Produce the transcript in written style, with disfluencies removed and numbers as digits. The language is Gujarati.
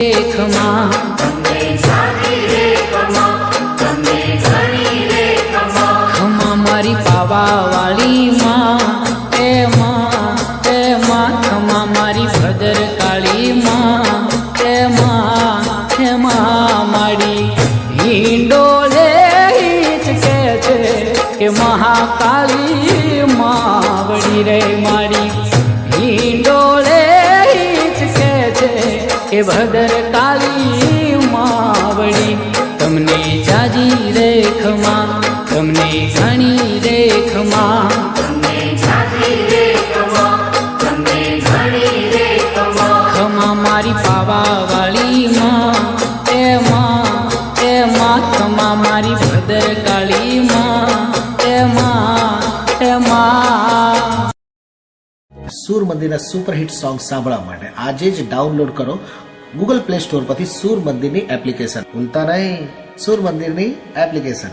ખમા ખમા મારી પાવા વાળી માં એ માં ખમા મારી ભદર કાળી માં એ માં મારી હિંડોલે હિચકે છે કે મહાકાળી માવડી રે મારી હિંડોલે હિચકે છે કે ભદર કાળી માવડી તમને જાજી રે ખમા તમને ઘણી રે ખમા ખમા મારી પાવા વાળી માં એ માં ખમા મારી ભદર કાળી માં એ માં સૂર મંદિરના સુપરહિટ સોંગ સાંભળવા માટે આજે જ ડાઉનલોડ કરો ગૂગલ પ્લે સ્ટોર પરથી સૂર મંદિરની એપ્લિકેશન. ભૂલતા નહીં સૂર મંદિરની એપ્લિકેશન.